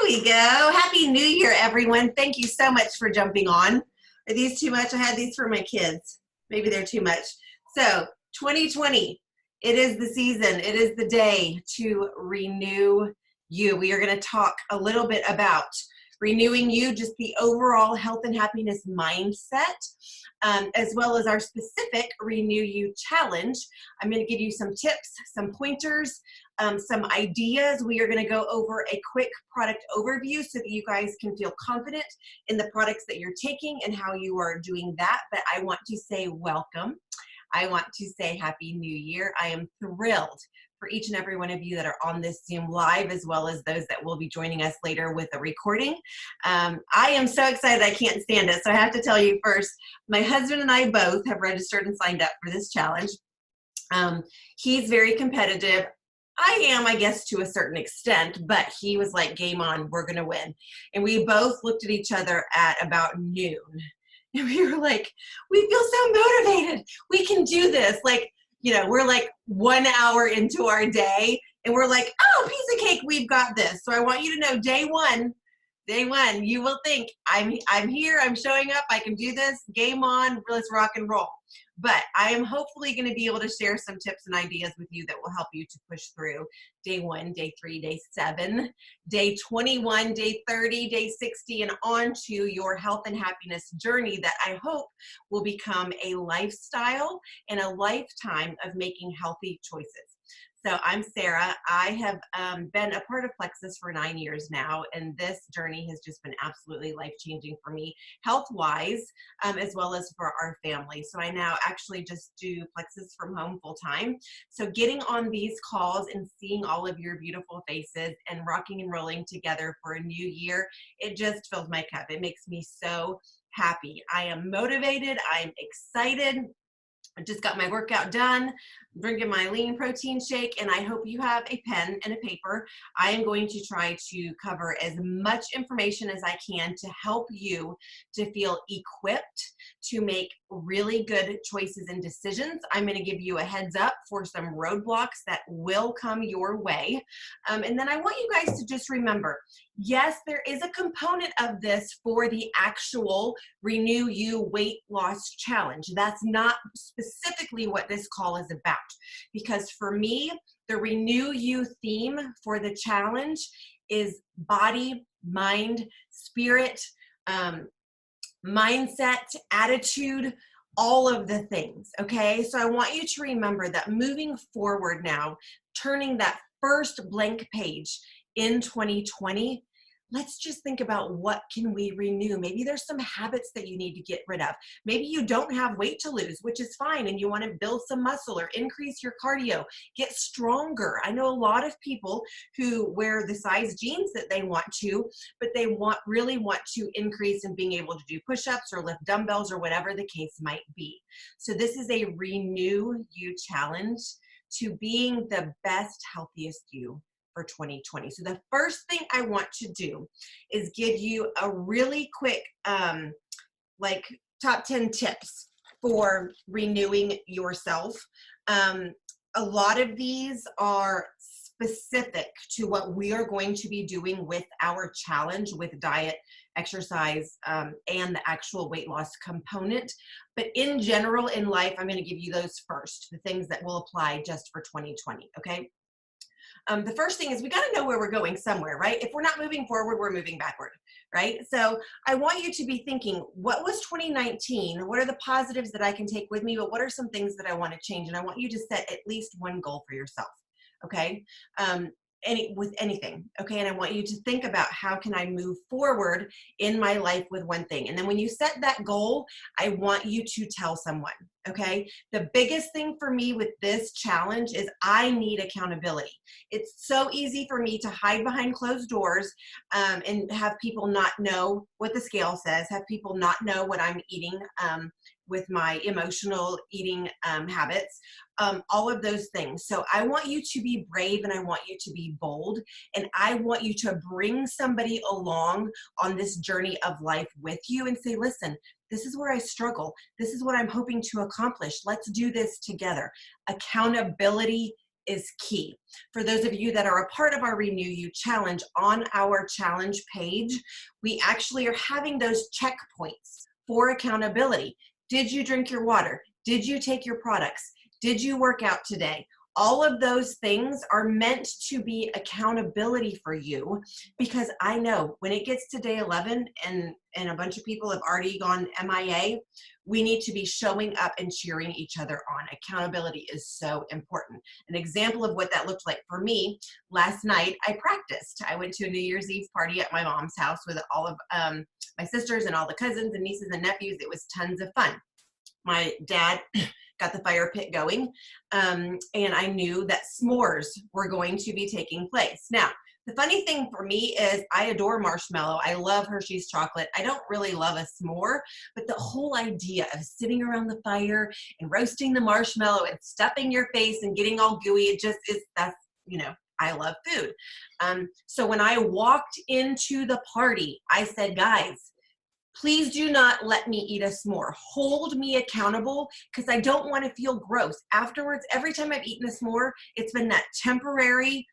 we go. Happy New Year, everyone. Thank you so much for jumping on. Are these too much? I had these for my kids. Maybe they're too much. So 2020, it is the season. It is the day to renew you. We are going to talk a little bit about renewing you, just the overall health and happiness mindset, as well as our specific Renew You challenge. I'm going to give you some tips, some pointers, some ideas. We are going to go over a quick product overview so that you guys can feel confident in the products that you're taking and how you are doing that. But I want to say welcome. I want to say Happy New Year. I am thrilled for each and every one of you that are on this Zoom live, as well as those that will be joining us later with a recording. I am so excited I can't stand it. So I have to tell you first, my husband and I both have registered and signed up for this challenge. He's very competitive. I am, I guess, to a certain extent, but he was like, game on, we're going to win. And we both looked at each other at about noon. And we were like, we feel so motivated. We can do this. Like, you know, we're like 1 hour into our day and we're like, oh, piece of cake, we've got this. So I want you to know day one, you will think, I'm here, I'm showing up, I can do this, game on, let's rock and roll. But I am hopefully going to be able to share some tips and ideas with you that will help you to push through day 1, day 3, day 7, day 21, day 30, day 60, and on to your health and happiness journey that I hope will become a lifestyle and a lifetime of making healthy choices. So I'm Sarah. I have been a part of Plexus for 9 years now, and this journey has just been absolutely life-changing for me, health-wise, as well as for our family. So I now actually just do Plexus from home full-time. So getting on these calls and seeing all of your beautiful faces and rocking and rolling together for a new year, it just fills my cup. It makes me so happy. I am motivated. I'm excited. I just got my workout done, drinking my lean protein shake, and I hope you have a pen and a paper. I am going to try to cover as much information as I can to help you to feel equipped to make really good choices and decisions. I'm going to give you a heads up for some roadblocks that will come your way. And then I want you guys to just remember, yes, there is a component of this for the actual Renew You weight loss challenge. That's not specifically what this call is about, because for me, the Renew You theme for the challenge is body, mind, spirit, mindset, attitude, all of the things, okay? So I want you to remember that moving forward now, turning that first blank page in 2020, let's just think about what can we renew. Maybe there's some habits that you need to get rid of. Maybe you don't have weight to lose, which is fine, and you want to build some muscle or increase your cardio, get stronger. I know a lot of people who wear the size jeans that they want to, but they really want to increase in being able to do push-ups or lift dumbbells or whatever the case might be. So this is a Renew You challenge to being the best, healthiest you for 2020. So the first thing I want to do is give you a really quick like top 10 tips for renewing yourself. A lot of these are specific to what we are going to be doing with our challenge, with diet, exercise, and the actual weight loss component. But in general in life, I'm going to give you those first, the things that will apply just for 2020, okay? The first thing is we got to know where we're going somewhere, right? If we're not moving forward, we're moving backward, right? So I want you to be thinking, what was 2019? What are the positives that I can take with me? But what are some things that I want to change? And I want you to set at least one goal for yourself, okay? With anything, okay? And I want you to think about how can I move forward in my life with one thing. And then when you set that goal, I want you to tell someone, okay? The biggest thing for me with this challenge is I need accountability. It's so easy for me to hide behind closed doors and have people not know what the scale says, have people not know what I'm eating with my emotional eating habits, all of those things. So I want you to be brave and I want you to be bold, and I want you to bring somebody along on this journey of life with you and say, listen, this is where I struggle. This is what I'm hoping to accomplish. Let's do this together. Accountability is key. For those of you that are a part of our Renew You Challenge, on our challenge page, we actually are having those checkpoints for accountability. Did you drink your water? Did you take your products? Did you work out today? All of those things are meant to be accountability for you, because I know when it gets to day 11 and a bunch of people have already gone MIA, we need to be showing up and cheering each other on. Accountability is so important. An example of what that looked like for me, last night I practiced. I went to a New Year's Eve party at my mom's house with all of my sisters and all the cousins and nieces and nephews. It was tons of fun. My dad got the fire pit going, and I knew that s'mores were going to be taking place. Now, the funny thing for me is I adore marshmallow. I love Hershey's chocolate. I don't really love a s'more, but the whole idea of sitting around the fire and roasting the marshmallow and stuffing your face and getting all gooey, it just is, that's, you know, I love food. So when I walked into the party, I said, guys, please do not let me eat a s'more. Hold me accountable, because I don't want to feel gross. Afterwards, every time I've eaten a s'more, it's been that temporary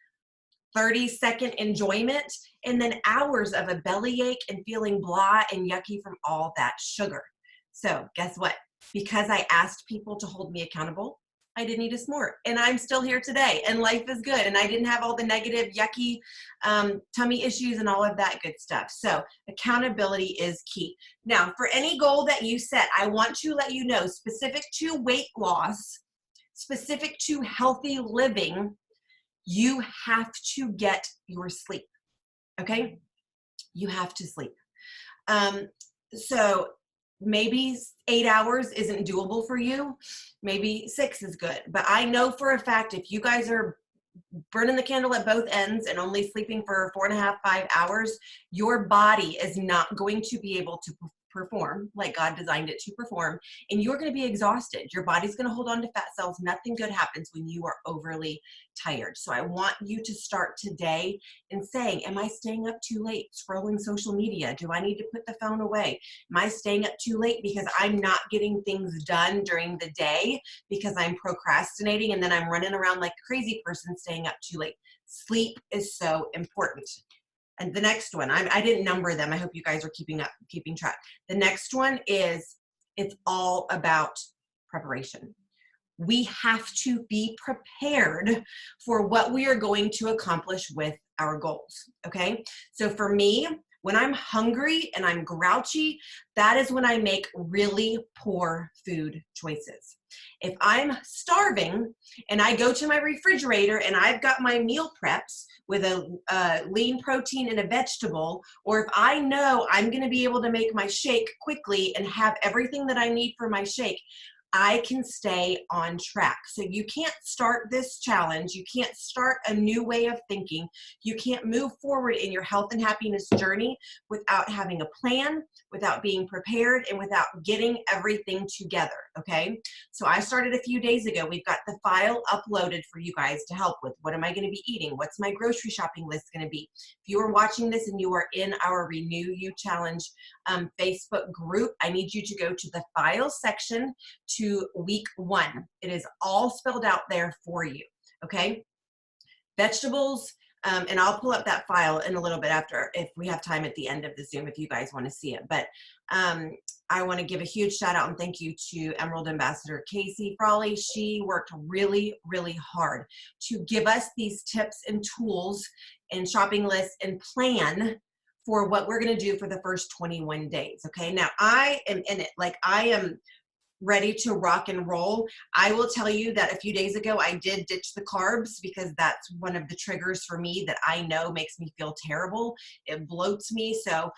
30-second enjoyment and then hours of a bellyache and feeling blah and yucky from all that sugar. So guess what? Because I asked people to hold me accountable, I didn't eat a s'more, and I'm still here today, and life is good, and I didn't have all the negative, yucky tummy issues and all of that good stuff. So accountability is key. Now, for any goal that you set, I want to let you know, specific to weight loss, specific to healthy living, you have to get your sleep, okay? You have to sleep. So maybe 8 hours isn't doable for you. Maybe 6 is good. But I know for a fact, if you guys are burning the candle at both ends and only sleeping for 4.5, 5 hours, your body is not going to be able to perform like God designed it to perform, and you're going to be exhausted. Your body's going to hold on to fat cells. Nothing good happens when you are overly tired. So I want you to start today in saying, am I staying up too late scrolling social media? Do I need to put the phone away? Am I staying up too late because I'm not getting things done during the day because I'm procrastinating and then I'm running around like a crazy person staying up too late? Sleep is so important. And the next one, I didn't number them. I hope you guys are keeping track. The next one is, it's all about preparation. We have to be prepared for what we are going to accomplish with our goals, okay? So for me, when I'm hungry and I'm grouchy, that is when I make really poor food choices. If I'm starving and I go to my refrigerator and I've got my meal preps with a lean protein and a vegetable, or if I know I'm going to be able to make my shake quickly and have everything that I need for my shake, I can stay on track. So you can't start this challenge. You can't start a new way of thinking. You can't move forward in your health and happiness journey without having a plan, without being prepared, and without getting everything together, okay? So I started a few days ago. We've got the file uploaded for you guys to help with. What am I going to be eating? What's my grocery shopping list going to be? If you are watching this and you are in our Renew You Challenge Facebook group, I need you to go to the file section to week 1. It is all spelled out there for you, okay? Vegetables, and I'll pull up that file in a little bit after, if we have time at the end of the Zoom, if you guys want to see it. But I want to give a huge shout out and thank you to Emerald Ambassador Casey Frawley. She worked really, really hard to give us these tips and tools and shopping lists and plan for what we're going to do for the first 21 days, okay? Now, I am in it. Like, I am ready to rock and roll. I will tell you that a few days ago, I did ditch the carbs because that's one of the triggers for me that I know makes me feel terrible. It bloats me. So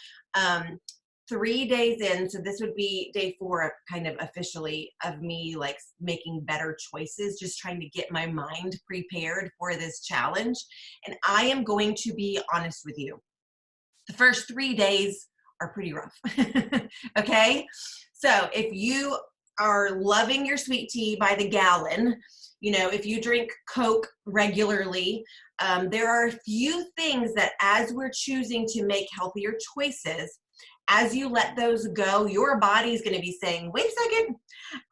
3 days in, so this would be day 4 kind of officially of me like making better choices, just trying to get my mind prepared for this challenge. And I am going to be honest with you. The first 3 days are pretty rough, okay? So if you are loving your sweet tea by the gallon, you know, if you drink Coke regularly, there are a few things that as we're choosing to make healthier choices, As you let those go, your body's going to be saying, wait a second,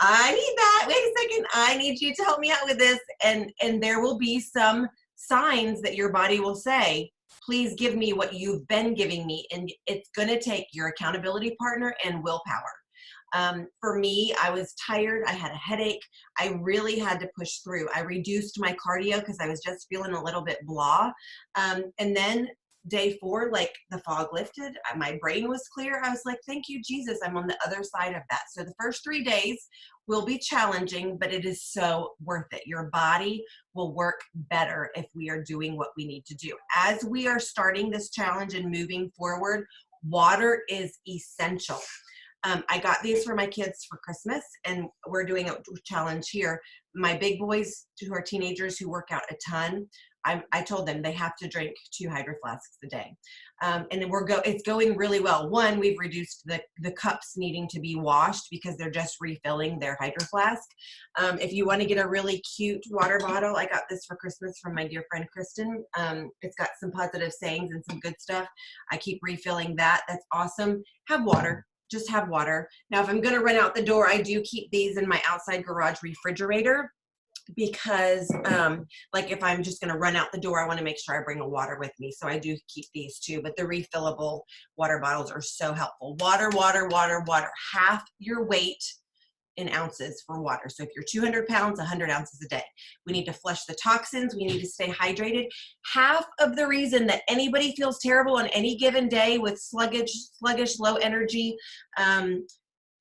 I need that. Wait a second, I need you to help me out with this. And there will be some signs that your body will say, please give me what you've been giving me. And it's going to take your accountability partner and willpower. For me, I was tired. I had a headache. I really had to push through. I reduced my cardio because I was just feeling a little bit blah. And then day 4, like the fog lifted, my brain was clear. I was like, thank you, Jesus. I'm on the other side of that. So the first 3 days will be challenging, but it is so worth it. Your body will work better if we are doing what we need to do. As we are starting this challenge and moving forward, water is essential. I got these for my kids for Christmas, and we're doing a challenge here. My big boys, who are teenagers who work out a ton, I told them they have to drink 2 Hydro Flasks a day. And it's going really well. One, we've reduced the cups needing to be washed because they're just refilling their Hydro Flask. If you want to get a really cute water bottle, I got this for Christmas from my dear friend Kristen. It's got some positive sayings and some good stuff. I keep refilling that. That's awesome. Have water. Just have water. Now, if I'm going to run out the door, I do keep these in my outside garage refrigerator because like if I'm just going to run out the door, I want to make sure I bring a water with me. So I do keep these too, but the refillable water bottles are so helpful. Water, water, water, water. Half your weight in ounces for water. So if you're 200 pounds, 100 ounces a day. We need to flush the toxins. We need to stay hydrated. Half of the reason that anybody feels terrible on any given day with sluggish, low energy,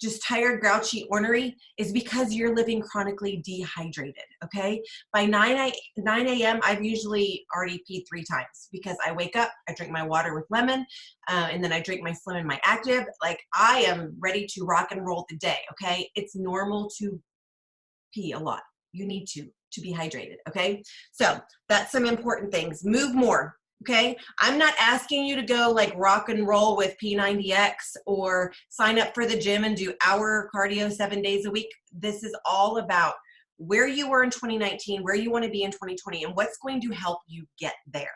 just tired, grouchy, ornery is because you're living chronically dehydrated, okay? By 9 a.m., I've usually already peed 3 times because I wake up, I drink my water with lemon, and then I drink my Slim and my Active. Like, I am ready to rock and roll the day, okay? It's normal to pee a lot. You need to be hydrated, okay? So that's some important things. Move more. Okay, I'm not asking you to go like rock and roll with P90X or sign up for the gym and do hour cardio 7 days a week. This is all about where you were in 2019, where you want to be in 2020, and what's going to help you get there.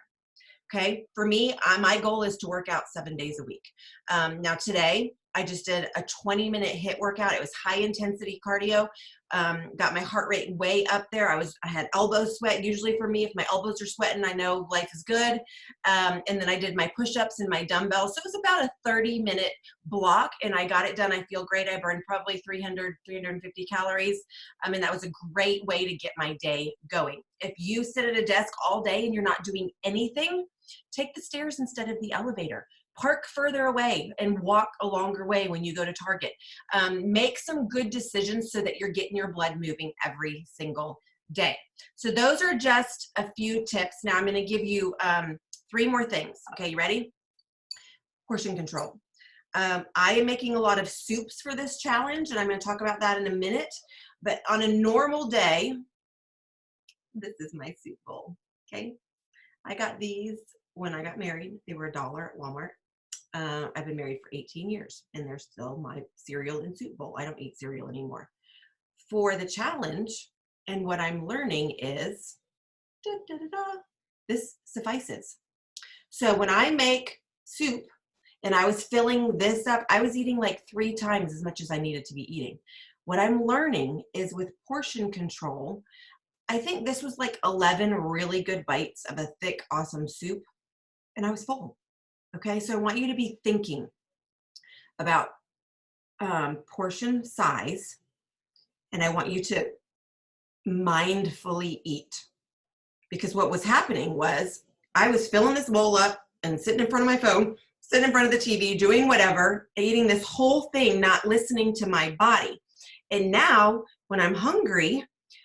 Okay, for me, my goal is to work out 7 days a week. Now today, I just did a 20-minute HIIT workout. It was high intensity cardio. Got my heart rate way up there. I had elbow sweat. Usually for me, if my elbows are sweating, I know life is good. And then I did my push-ups and my dumbbells. So it was about a 30-minute block, and I got it done. I feel great. I burned probably 300, 350 calories. I mean, that was a great way to get my day going. If you sit at a desk all day and you're not doing anything, take the stairs instead of the elevator. Park further away and walk a longer way when you go to Target. Make some good decisions so that you're getting your blood moving every single day. So those are just a few tips. Now I'm going to give you 3 more things. Okay, you ready? Portion control. I am making a lot of soups for this challenge, and I'm going to talk about that in a minute. But on a normal day, this is my soup bowl. Okay, I got these when I got married. They were $1 at Walmart. I've been married for 18 years, and they're still my cereal and soup bowl. I don't eat cereal anymore. For the challenge, and what I'm learning is, this suffices. So when I make soup, and I was filling this up, I was eating like 3 times as much as I needed to be eating. What I'm learning is with portion control, I think this was like 11 really good bites of a thick, awesome soup, and I was full. Okay, so I want you to be thinking about portion size, and I want you to mindfully eat. Because what was happening was I was filling this bowl up and sitting in front of my phone, sitting in front of the TV, doing whatever, eating this whole thing, not listening to my body. And now when I'm hungry,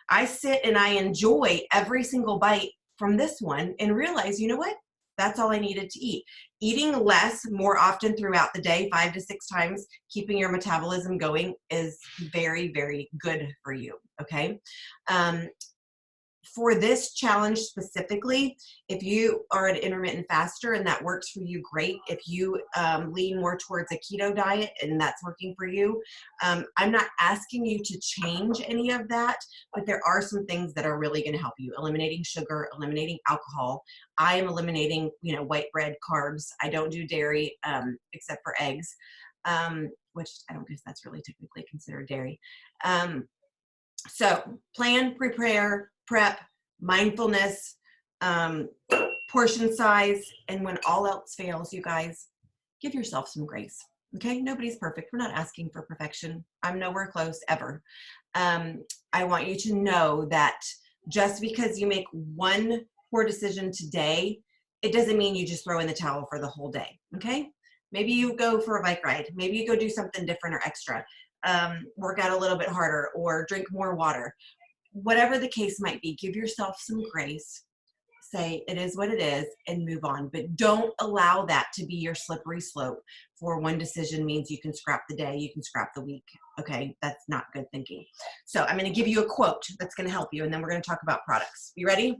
I sit and I enjoy every single bite from this one and realize, you know what? That's all I needed to eat. Eating less more often throughout the day, 5 to 6 times, keeping your metabolism going is very, very good for you, okay? For this challenge specifically, if you are an intermittent faster and that works for you, great. If you lean more towards a keto diet and that's working for you, I'm not asking you to change any of that, but there are some things that are really going to help you. Eliminating sugar, eliminating alcohol. I am eliminating, white bread, carbs. I don't do dairy except for eggs, which I don't guess that's really technically considered dairy. So plan, prepare, prep, mindfulness, portion size, and when all else fails, you guys, give yourself some grace. Okay, nobody's perfect. We're not asking for perfection. I'm nowhere close ever. I want you to know that just because you make one poor decision today, it doesn't mean you just throw in the towel for the whole day. Okay, maybe you go for a bike ride. Maybe you go do something different or extra. Work out a little bit harder or drink more water. Whatever the case might be, give yourself some grace. Say it is what it is and move on. But don't allow that to be your slippery slope for one decision means you can scrap the day, you can scrap the week. Okay, that's not good thinking. So I'm going to give you a quote that's going to help you, and then we're going to talk about products. You ready?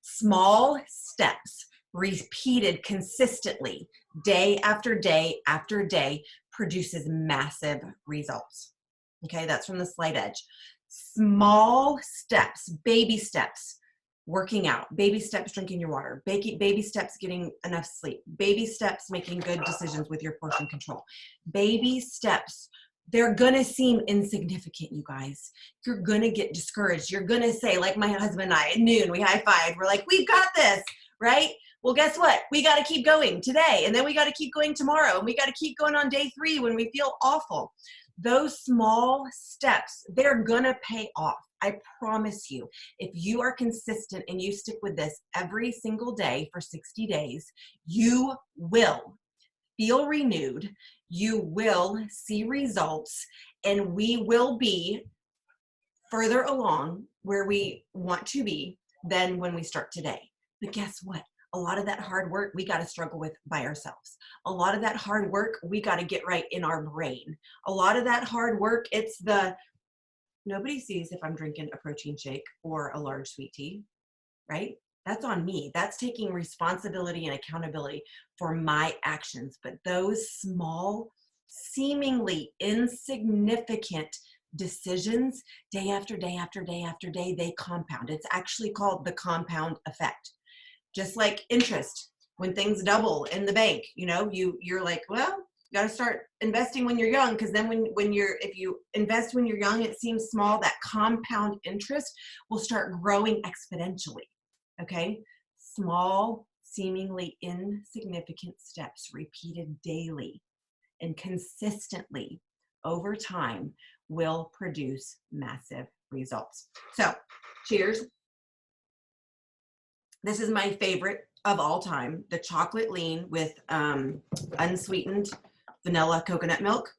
Small steps repeated consistently day after day after day produces massive results. Okay, that's from the Slight Edge. Small steps, baby steps, working out, baby steps, drinking your water, baby steps, getting enough sleep, baby steps, making good decisions with your portion control, baby steps. They're gonna seem insignificant, you guys. You're gonna get discouraged. You're gonna say, like my husband and I, at noon, we high-fived. We're like, we've got this, right? Well, guess what? We got to keep going today, and then we got to keep going tomorrow, and we got to keep going on day 3 when we feel awful. Those small steps, they're going to pay off. I promise you, if you are consistent and you stick with this every single day for 60 days, you will feel renewed, you will see results, and we will be further along where we want to be than when we start today. But guess what? A lot of that hard work we got to struggle with by ourselves. A lot of that hard work we got to get right in our brain. A lot of that hard work, it's nobody sees if I'm drinking a protein shake or a large sweet tea, right? That's on me. That's taking responsibility and accountability for my actions. But those small, seemingly insignificant decisions, day after day after day after day, they compound. It's actually called the compound effect. Just like interest, when things double in the bank, you're like, well, you got to start investing when you're young, because then if you invest when you're young, it seems small. That compound interest will start growing exponentially. Okay, small, seemingly insignificant steps repeated daily and consistently over time will produce massive results. So, cheers. This is my favorite of all time, the chocolate lean with unsweetened vanilla coconut milk.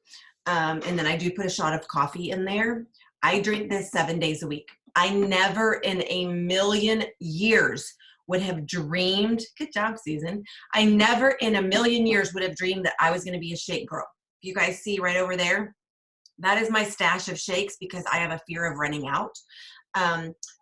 And then I do put a shot of coffee in there. I drink this 7 days a week. I never in a million years would have dreamed, good job, Susan. I never in a million years would have dreamed that I was going to be a shake girl. You guys see right over there? That is my stash of shakes because I have a fear of running out.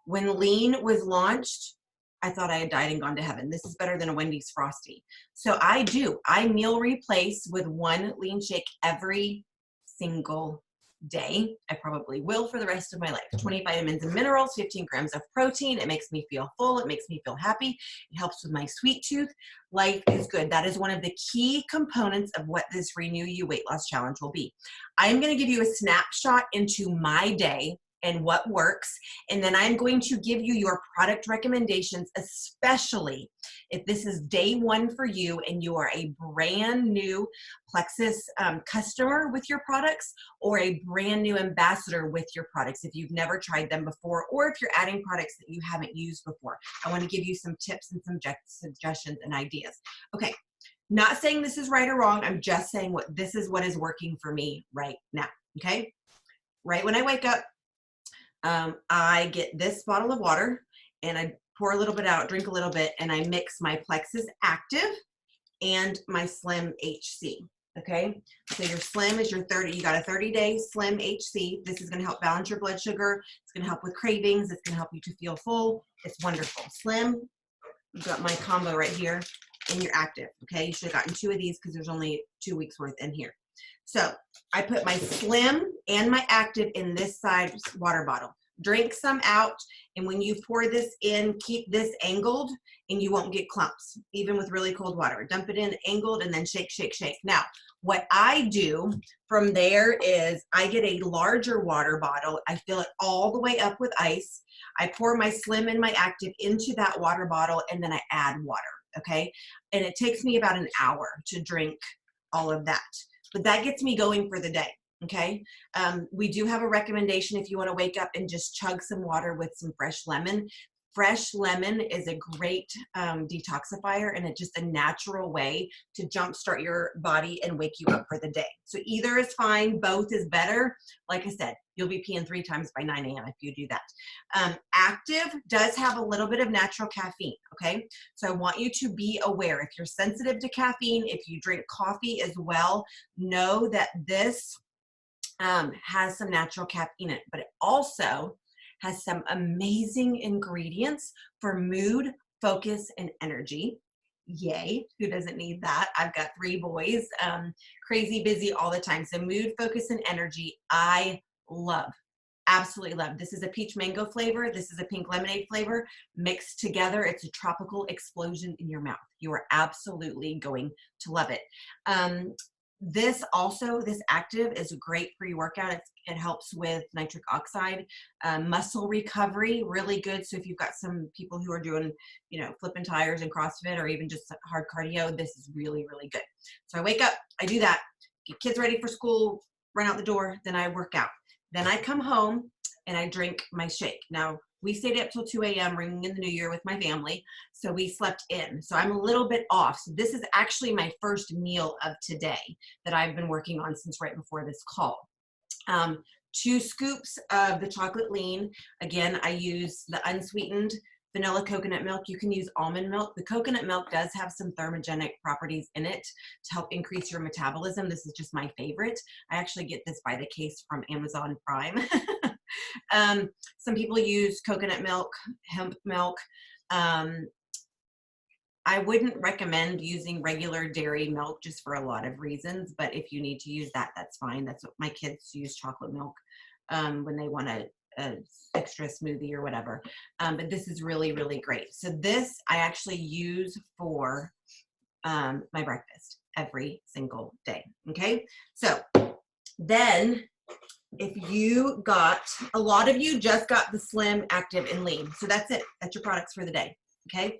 When Lean was launched, I thought I had died and gone to heaven. This is better than a Wendy's Frosty. So I meal replace with one Lean shake every single day. I probably will for the rest of my life. 20 vitamins and minerals, 15 grams of protein. It makes me feel full. It makes me feel happy. It helps with my sweet tooth. Life is good. That is one of the key components of what this Renew You Weight Loss Challenge will be. I am going to give you a snapshot into my day and what works. And then I'm going to give you your product recommendations, especially if this is day 1 for you and you are a brand new Plexus customer with your products or a brand new ambassador with your products if you've never tried them before, or if you're adding products that you haven't used before. I want to give you some tips and some suggestions and ideas. Okay, not saying this is right or wrong. I'm just saying this is what is working for me right now. Okay, right when I wake up, I get this bottle of water and I pour a little bit out, drink a little bit, and I mix my Plexus Active and my Slim HC. Okay, so your Slim is your 30, you got a 30-day Slim HC. This is gonna help balance your blood sugar. It's gonna help with cravings. It's gonna help you to feel full. It's wonderful. Slim, you've got my combo right here, and your Active, okay? You should have gotten 2 of these because there's only 2 weeks worth in here. So I put my Slim and my Active in this side water bottle. Drink some out, and when you pour this in, keep this angled, and you won't get clumps, even with really cold water. Dump it in angled, and then shake, shake, shake. Now, what I do from there is I get a larger water bottle. I fill it all the way up with ice. I pour my Slim and my Active into that water bottle, and then I add water, okay? And it takes me about an hour to drink all of that. But that gets me going for the day. Okay, we do have a recommendation if you want to wake up and just chug some water with some fresh lemon. Fresh lemon is a great detoxifier, and it's just a natural way to jumpstart your body and wake you up for the day. So either is fine, both is better. Like I said, you'll be peeing 3 times by 9 a.m. if you do that. Active does have a little bit of natural caffeine, okay? So I want you to be aware. If you're sensitive to caffeine, if you drink coffee as well, know that this has some natural caffeine in it, but it also has some amazing ingredients for mood, focus, and energy. Yay, who doesn't need that? I've got 3 boys, crazy busy all the time. So mood, focus, and energy, I love. Absolutely love. This is a peach mango flavor. This is a pink lemonade flavor. Mixed together, it's a tropical explosion in your mouth. You are absolutely going to love it. This Active is great for your workout. It helps with nitric oxide, muscle recovery, really good. So if you've got some people who are doing, flipping tires and CrossFit or even just hard cardio, this is really, really good. So I wake up, I do that, get kids ready for school, run out the door, then I work out. Then I come home and I drink my shake. Now, we stayed up till 2 a.m. ringing in the new year with my family, so we slept in. So I'm a little bit off. So this is actually my first meal of today that I've been working on since right before this call. 2 scoops of the chocolate lean. Again, I use the unsweetened vanilla coconut milk. You can use almond milk. The coconut milk does have some thermogenic properties in it to help increase your metabolism. This is just my favorite. I actually get this by the case from Amazon Prime. Some people use coconut milk, hemp milk. I wouldn't recommend using regular dairy milk just for a lot of reasons, but if you need to use that, that's fine. That's what my kids use, chocolate milk, when they want a extra smoothie or whatever. But this is really, really great. So this I actually use for my breakfast every single day. Okay, so then if you got, a lot of you just got the Slim, Active, and Lean. So that's it. That's your products for the day. Okay.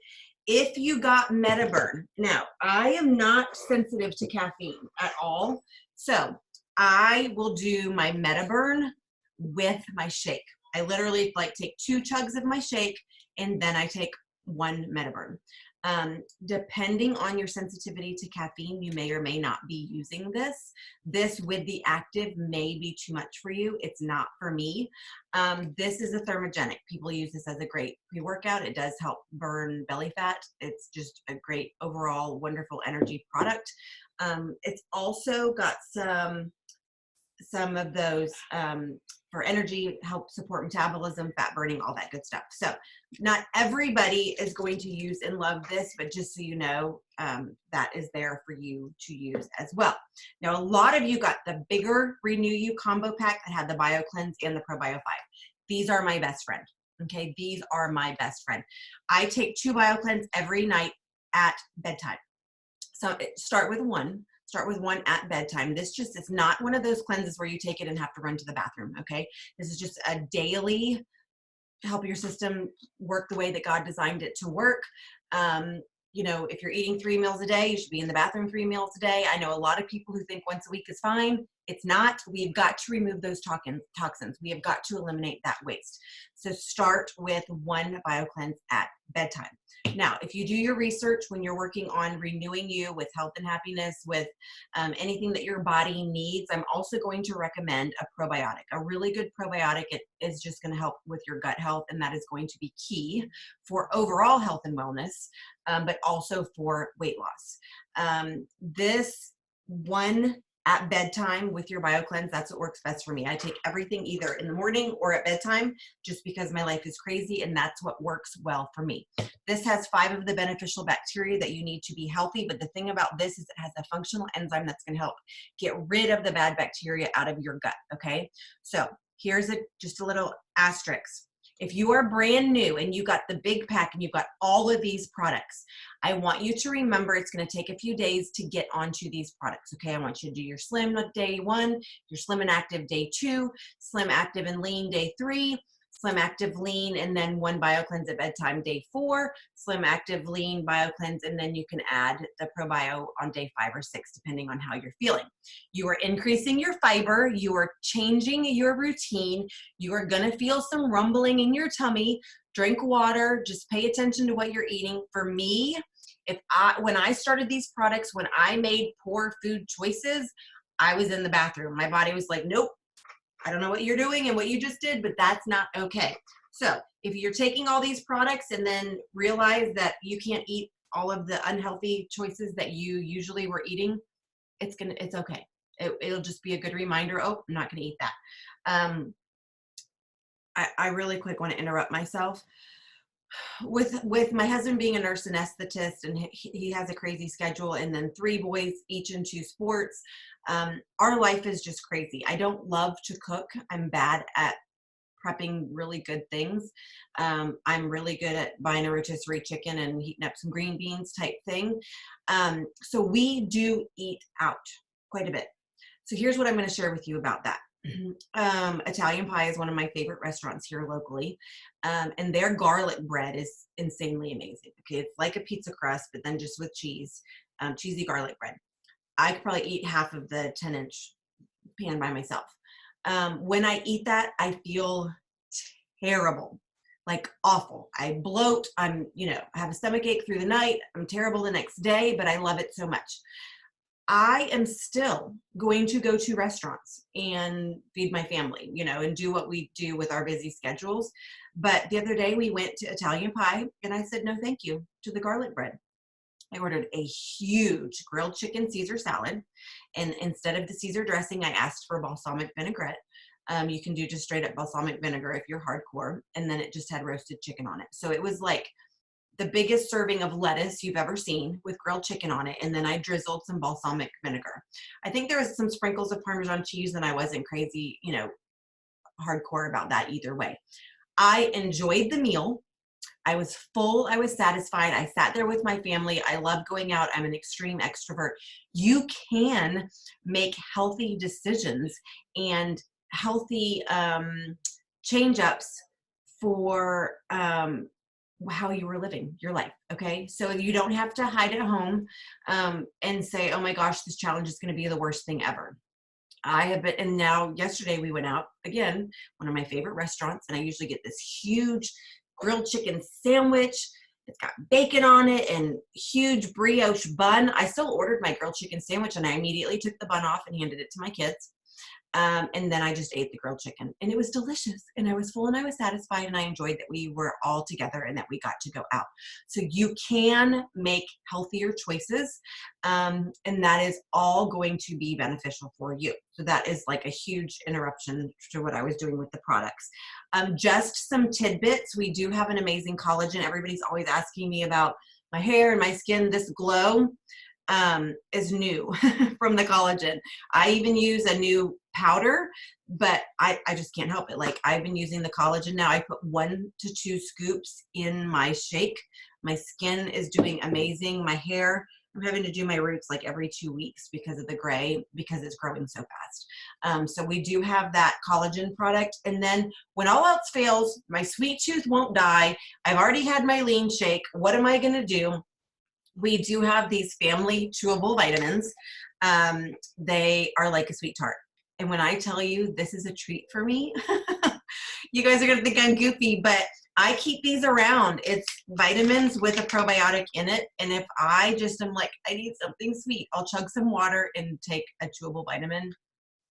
If you got MetaBurn, now I am not sensitive to caffeine at all. So I will do my MetaBurn with my shake. I literally take 2 chugs of my shake and then I take 1 MetaBurn. Depending on your sensitivity to caffeine, you may or may not be using this. This with the Active may be too much for you. It's not for me. This is a thermogenic. People use this as a great pre-workout. It does help burn belly fat. It's just a great overall wonderful energy product. It's also got some of those for energy, help support metabolism, fat burning, all that good stuff. So not everybody is going to use and love this, but just so you know, that is there for you to use as well. Now, a lot of you got the bigger Renew You combo pack that had the BioCleanse and the ProBio 5. These are my best friend. Okay, these are my best friend. I take 2 BioCleanse every night at bedtime. So start with one. Start with 1 at bedtime. It's not one of those cleanses where you take it and have to run to the bathroom, okay? This is just a daily, help your system work the way that God designed it to work. If you're eating 3 meals a day, you should be in the bathroom 3 meals a day. I know a lot of people who think once a week is fine. It's not. We've got to remove those toxins. We have got to eliminate that waste. So start with 1 BioCleanse at bedtime. Now, if you do your research when you're working on renewing you with health and happiness, with anything that your body needs, I'm also going to recommend a probiotic. A really good probiotic is just going to help with your gut health, and that is going to be key for overall health and wellness, but also for weight loss. This one at bedtime with your BioCleanse. That's what works best for me. I take everything either in the morning or at bedtime just because my life is crazy, and that's what works well for me. This has 5 of the beneficial bacteria that you need to be healthy, but the thing about this is it has a functional enzyme that's going to help get rid of the bad bacteria out of your gut, okay? So here's just a little asterisk. If you are brand new and you got the big pack and you've got all of these products, I want you to remember it's going to take a few days to get onto these products, okay? I want you to do your Slim day 1, your Slim and Active day 2, Slim Active and Lean day 3, Slim Active Lean, and then 1 BioCleanse at bedtime day 4, Slim Active Lean BioCleanse, and then you can add the ProBio on day 5 or 6, depending on how you're feeling. You are increasing your fiber, you are changing your routine, you are gonna feel some rumbling in your tummy. Drink water, just pay attention to what you're eating. For me, when I started these products, when I made poor food choices, I was in the bathroom. My body was like, nope, I don't know what you're doing and what you just did, but that's not okay. So if you're taking all these products and then realize that you can't eat all of the unhealthy choices that you usually were eating, it's okay. It'll just be a good reminder, oh, I'm not gonna eat that. I really quick want to interrupt myself. With my husband being a nurse anesthetist, and he has a crazy schedule, and then 3 boys, each into sports, our life is just crazy. I don't love to cook. I'm bad at prepping really good things. I'm really good at buying a rotisserie chicken and heating up some green beans type thing. So we do eat out quite a bit. So here's what I'm going to share with you about that. Italian Pie is one of my favorite restaurants here locally, and their garlic bread is insanely amazing. Okay, it's like a pizza crust, but then just with cheese, cheesy garlic bread. I could probably eat half of the 10-inch pan by myself. When I eat that, I feel terrible, like awful. I bloat. I have a stomach ache through the night. I'm terrible the next day, but I love it so much. I am still going to go to restaurants and feed my family, and do what we do with our busy schedules. But the other day we went to Italian Pie and I said, no, thank you to the garlic bread. I ordered a huge grilled chicken Caesar salad. And instead of the Caesar dressing, I asked for balsamic vinaigrette. You can do just straight up balsamic vinegar if you're hardcore. And then it just had roasted chicken on it. So it was like the biggest serving of lettuce you've ever seen with grilled chicken on it. And then I drizzled some balsamic vinegar. I think there was some sprinkles of Parmesan cheese, and I wasn't crazy, hardcore about that either way. I enjoyed the meal. I was full. I was satisfied. I sat there with my family. I love going out. I'm an extreme extrovert. You can make healthy decisions and healthy change-ups for how you were living your life. Okay. So you don't have to hide at home and say, oh my gosh, this challenge is going to be the worst thing ever. I have been, and now yesterday we went out again, one of my favorite restaurants, and I usually get this huge grilled chicken sandwich. It's got bacon on it and huge brioche bun. I still ordered my grilled chicken sandwich, and I immediately took the bun off and handed it to my kids. And then I just ate the grilled chicken, and it was delicious, and I was full and I was satisfied, and I enjoyed that we were all together and that we got to go out. So you can make healthier choices, and that is all going to be beneficial for you. So that is like a huge interruption to what I was doing with the products. Just some tidbits. We do have an amazing collagen. Everybody's always asking me about my hair and my skin. This glow is new from the collagen. I even use a new powder, but I just can't help it. Like, I've been using the collagen now. I put 1 to 2 scoops in my shake. My skin is doing amazing. My hair, I'm having to do my roots like every 2 weeks because of the gray, because it's growing so fast. So we do have that collagen product. And then when all else fails, my sweet tooth won't die. I've already had my lean shake. What am I going to do? We do have these family chewable vitamins. They are like a sweet tart. And when I tell you this is a treat for me, you guys are going to think I'm goofy, but I keep these around. It's vitamins with a probiotic in it. And if I just am like, I need something sweet, I'll chug some water and take a chewable vitamin,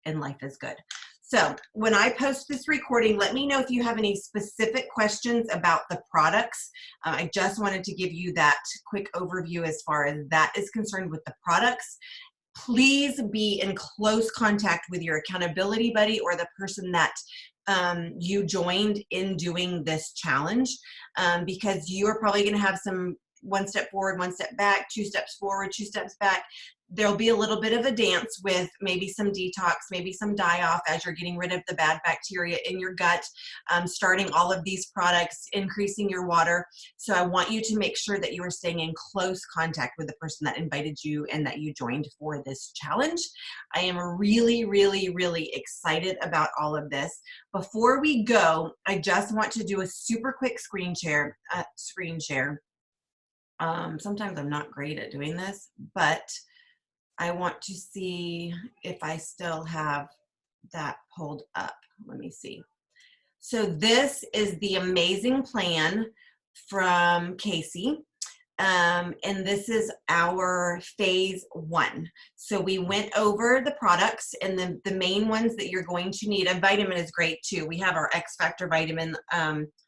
and life is good. So when I post this recording, let me know if you have any specific questions about the products. I just wanted to give you that quick overview as far as that is concerned with the products. Please be in close contact with your accountability buddy or the person that you joined in doing this challenge, because you are probably going to have some one step forward, one step back, two steps forward, two steps back. There'll be a little bit of a dance with maybe some detox, maybe some die-off as you're getting rid of the bad bacteria in your gut, starting all of these products, increasing your water. So I want you to make sure that you are staying in close contact with the person that invited you and that you joined for this challenge. I am really, really, really excited about all of this. Before we go, I just want to do a super quick screen share. Sometimes I'm not great at doing this, but I want to see if I still have that pulled up. Let me see. So this is the amazing plan from Casey. And this is our phase 1. So we went over the products and the main ones that you're going to need. And vitamin is great too. We have our X Factor vitamin.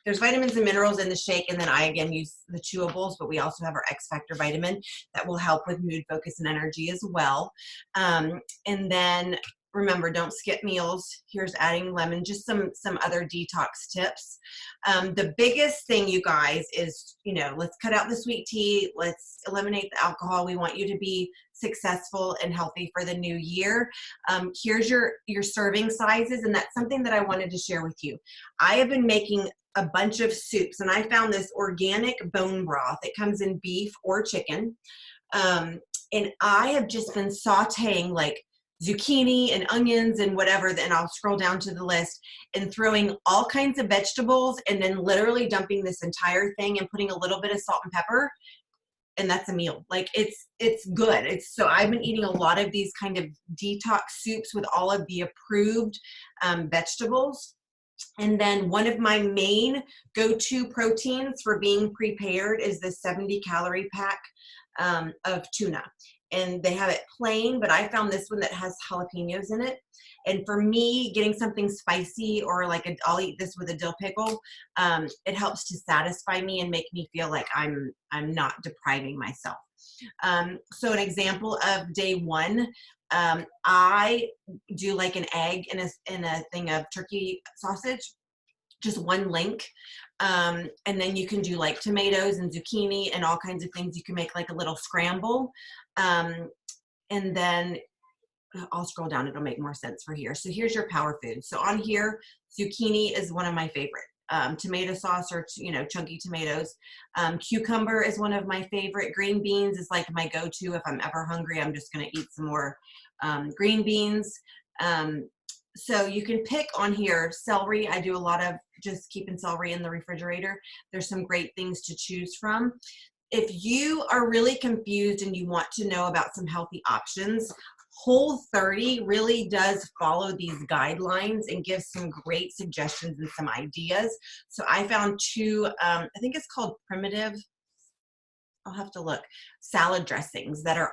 There's vitamins and minerals in the shake, and then I again use the chewables, but we also have our X Factor vitamin that will help with mood, focus, and energy as well. And then remember, don't skip meals. Here's adding lemon, just some other detox tips. The biggest thing, you guys, is, let's cut out the sweet tea. Let's eliminate the alcohol. We want you to be successful and healthy for the new year. Here's your serving sizes, and that's something that I wanted to share with you. I have been making a bunch of soups, and I found this organic bone broth. It comes in beef or chicken. And I have just been sauteing like zucchini and onions and whatever, then I'll scroll down to the list, and throwing all kinds of vegetables, and then literally dumping this entire thing and putting a little bit of salt and pepper, and that's a meal. Like it's good. So I've been eating a lot of these kind of detox soups with all of the approved vegetables. And then one of my main go-to proteins for being prepared is the 70-calorie pack of tuna. And they have it plain, but I found this one that has jalapenos in it. And for me, getting something spicy, or I'll eat this with a dill pickle, it helps to satisfy me and make me feel like I'm not depriving myself. So an example of day 1, I do like an egg in a thing of turkey sausage, just one link. And then you can do like tomatoes and zucchini and all kinds of things. You can make like a little scramble. And then I'll scroll down, it'll make more sense for here. So here's your power food. So on here, zucchini is one of my favorite. Tomato sauce, or chunky tomatoes. Cucumber is one of my favorite. Green beans is like my go-to. If I'm ever hungry, I'm just going to eat some more green beans. So you can pick on here. Celery, I do a lot of just keeping celery in the refrigerator. There's some great things to choose from. If you are really confused and you want to know about some healthy options, Whole30 really does follow these guidelines and gives some great suggestions and some ideas. So I found 2, I think it's called Primitive, I'll have to look, salad dressings that are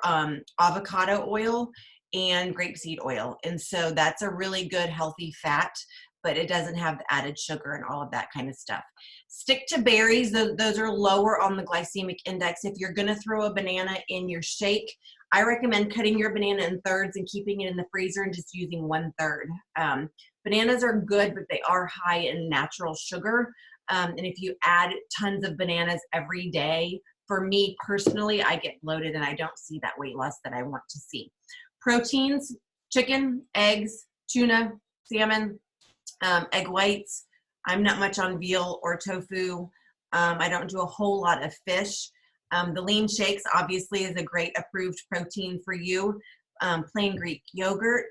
avocado oil and grapeseed oil. And so that's a really good healthy fat, but it doesn't have the added sugar and all of that kind of stuff. Stick to berries. Those are lower on the glycemic index. If you're going to throw a banana in your shake, I recommend cutting your banana in thirds and keeping it in the freezer and just using 1/3. Bananas are good, but they are high in natural sugar. And if you add tons of bananas every day, for me personally, I get bloated and I don't see that weight loss that I want to see. Proteins: chicken, eggs, tuna, salmon, egg whites. I'm not much on veal or tofu. I don't do a whole lot of fish. The lean shakes obviously is a great approved protein for you. Plain Greek yogurt.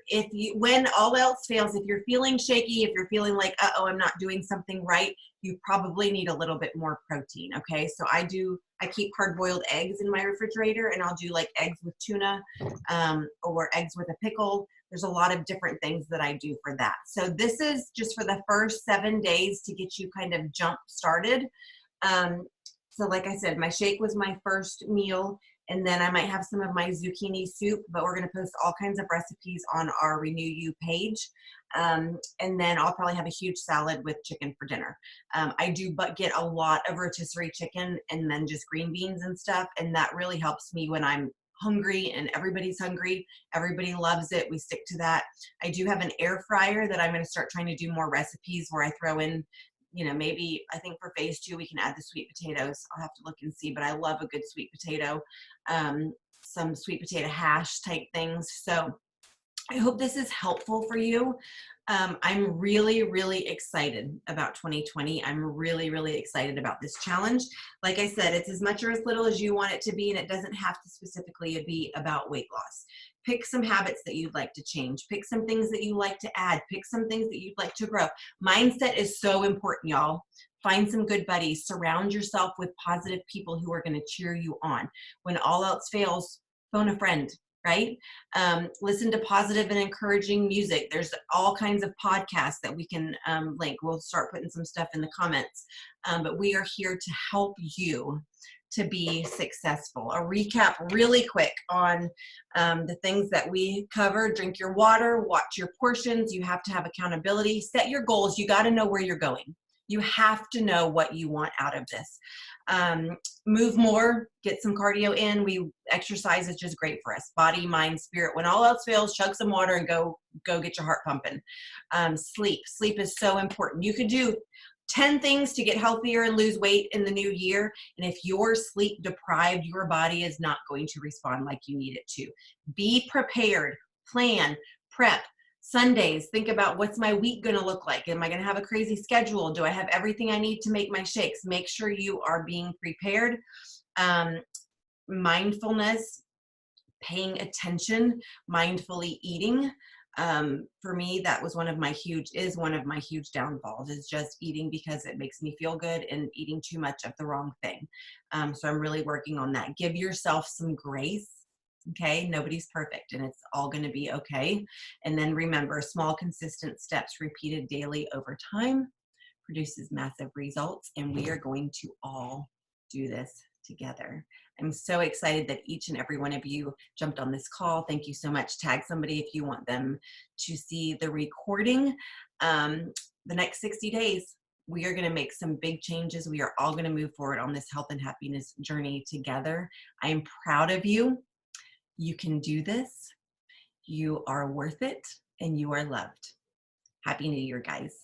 When all else fails, if you're feeling shaky, if you're feeling like, uh-oh, I'm not doing something right, you probably need a little bit more protein, okay? So I keep hard-boiled eggs in my refrigerator, and I'll do like eggs with tuna, or eggs with a pickle. There's a lot of different things that I do for that. So this is just for the first 7 days to get you kind of jump started. So like I said, my shake was my first meal, and then I might have some of my zucchini soup, but we're going to post all kinds of recipes on our Renew You page. And then I'll probably have a huge salad with chicken for dinner. I do get a lot of rotisserie chicken and then just green beans and stuff, and that really helps me when I'm hungry and everybody's hungry. Everybody loves it. We stick to that. I do have an air fryer that I'm going to start trying to do more recipes where I throw in, maybe I think for phase 2, we can add the sweet potatoes. I'll have to look and see, but I love a good sweet potato, some sweet potato hash type things. So I hope this is helpful for you. I'm really, really excited about 2020. I'm really, really excited about this challenge. Like I said, it's as much or as little as you want it to be, and it doesn't have to specifically be about weight loss. Pick some habits that you'd like to change. Pick some things that you like to add. Pick some things that you'd like to grow. Mindset is so important, y'all. Find some good buddies. Surround yourself with positive people who are going to cheer you on. When all else fails, phone a friend. Right? Listen to positive and encouraging music. There's all kinds of podcasts that we can link. We'll start putting some stuff in the comments. But we are here to help you to be successful. A recap really quick on the things that we covered. Drink your water, watch your portions. You have to have accountability. Set your goals. You got to know where you're going. You have to know what you want out of this. Move more, get some cardio in. Exercise is just great for us. Body, mind, spirit. When all else fails, chug some water and go get your heart pumping. Sleep is so important. You could do 10 things to get healthier and lose weight in the new year. And if you're sleep deprived, your body is not going to respond like you need it to. Be prepared, plan, prep. Sundays, think about what's my week going to look like? Am I going to have a crazy schedule? Do I have everything I need to make my shakes? Make sure you are being prepared. Mindfulness, paying attention, mindfully eating. For me, that was one of my huge downfalls, is just eating because it makes me feel good and eating too much of the wrong thing. So I'm really working on that. Give yourself some grace. Okay, nobody's perfect and it's all going to be okay. And then remember, small, consistent steps repeated daily over time produces massive results, and we are going to all do this together. I'm so excited that each and every one of you jumped on this call. Thank you so much. Tag somebody if you want them to see the recording. The next 60 days, we are going to make some big changes. We are all going to move forward on this health and happiness journey together. I am proud of you. You can do this. You are worth it, and you are loved. Happy New Year, guys.